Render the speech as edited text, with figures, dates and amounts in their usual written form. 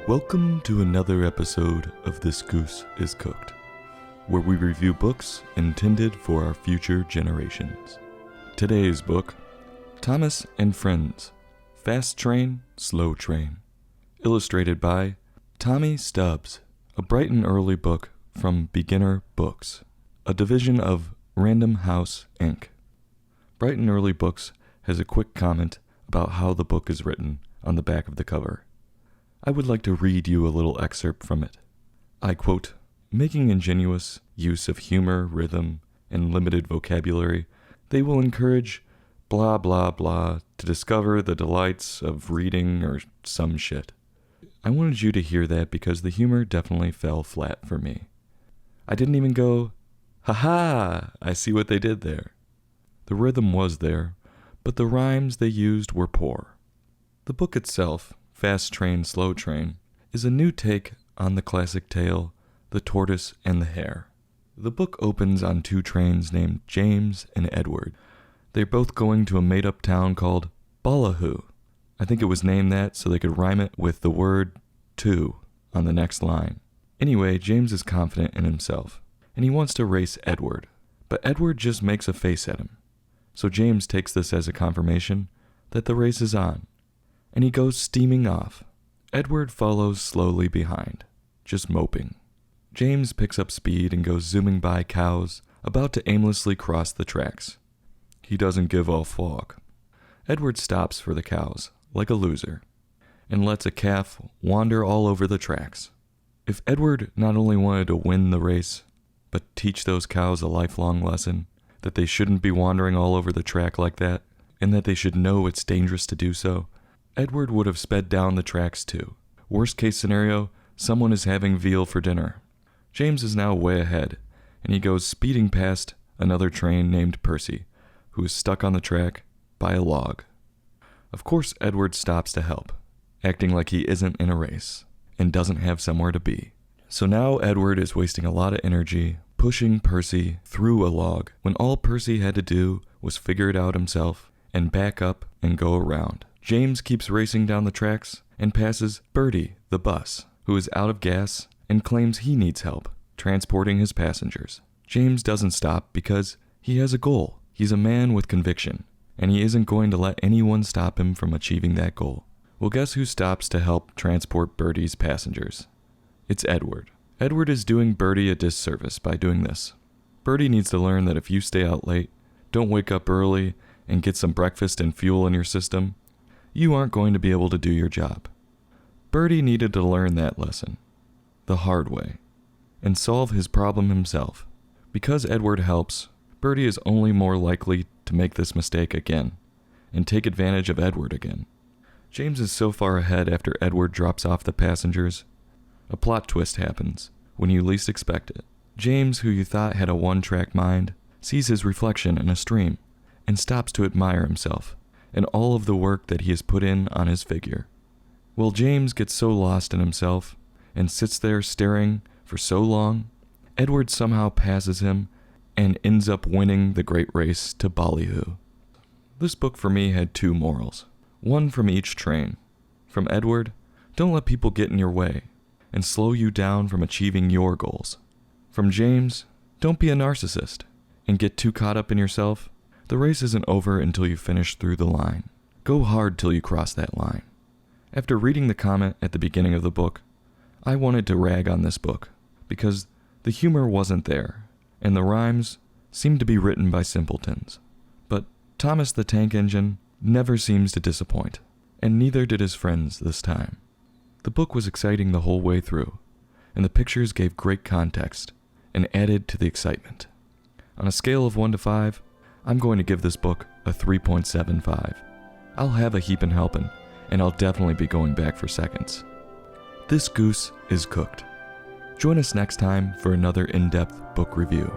Welcome to another episode of This Goose is Cooked, where we review books intended for our future generations. Today's book, Thomas and Friends, Fast Train, Slow Train, illustrated by Tommy Stubbs, a bright and early book from Beginner Books, a division of Random House, Inc. Bright and Early Books has a quick comment about how the book is written on the back of the cover. I would like to read you a little excerpt from it. I quote, "Making ingenious use of humor, rhythm, and limited vocabulary, they will encourage blah blah blah to discover the delights of reading or some shit." I wanted you to hear that because the humor definitely fell flat for me. I didn't even go, "Ha-ha, I see what they did there." The rhythm was there, but the rhymes they used were poor. The book itself, Fast Train, Slow Train, is a new take on the classic tale, The Tortoise and the Hare. The book opens on two trains named James and Edward. They're both going to a made-up town called Ballyhoo. I think it was named that so they could rhyme it with the word to on the next line. Anyway, James is confident in himself, and he wants to race Edward, but Edward just makes a face at him. So James takes this as a confirmation that the race is on, and he goes steaming off. Edward follows slowly behind, just moping. James picks up speed and goes zooming by cows about to aimlessly cross the tracks. He doesn't give a fuck. Edward stops for the cows, like a loser, and lets a calf wander all over the tracks. If Edward not only wanted to win the race, but teach those cows a lifelong lesson, that they shouldn't be wandering all over the track like that, and that they should know it's dangerous to do so, Edward would have sped down the tracks too. Worst case scenario, someone is having veal for dinner. James is now way ahead, and he goes speeding past another train named Percy, who is stuck on the track by a log. Of course, Edward stops to help, acting like he isn't in a race, and doesn't have somewhere to be. So now Edward is wasting a lot of energy pushing Percy through a log, when all Percy had to do was figure it out himself and back up and go around. James keeps racing down the tracks and passes Bertie, the bus, who is out of gas and claims he needs help transporting his passengers. James doesn't stop because he has a goal. He's a man with conviction, and he isn't going to let anyone stop him from achieving that goal. Well, guess who stops to help transport Bertie's passengers? It's Edward. Edward is doing Bertie a disservice by doing this. Bertie needs to learn that if you stay out late, don't wake up early, and get some breakfast and fuel in your system, you aren't going to be able to do your job. Bertie needed to learn that lesson, the hard way, and solve his problem himself. Because Edward helps, Bertie is only more likely to make this mistake again, and take advantage of Edward again. James is so far ahead after Edward drops off the passengers. A plot twist happens when you least expect it. James, who you thought had a one-track mind, sees his reflection in a stream, and stops to admire himself and all of the work that he has put in on his figure. Well, James gets so lost in himself and sits there staring for so long, Edward somehow passes him and ends up winning the great race to Ballyhoo. This book for me had two morals, one from each train. From Edward, don't let people get in your way and slow you down from achieving your goals. From James, don't be a narcissist and get too caught up in yourself. The race isn't over until you finish through the line. Go hard till you cross that line. After reading the comment at the beginning of the book, I wanted to rag on this book because the humor wasn't there and the rhymes seemed to be written by simpletons. But Thomas the Tank Engine never seems to disappoint, and neither did his friends this time. The book was exciting the whole way through, and the pictures gave great context and added to the excitement. On a scale of 1 to 5, I'm going to give this book a 3.75. I'll have a heapin' helpin', and I'll definitely be going back for seconds. This Goose is Cooked. Join us next time for another in-depth book review.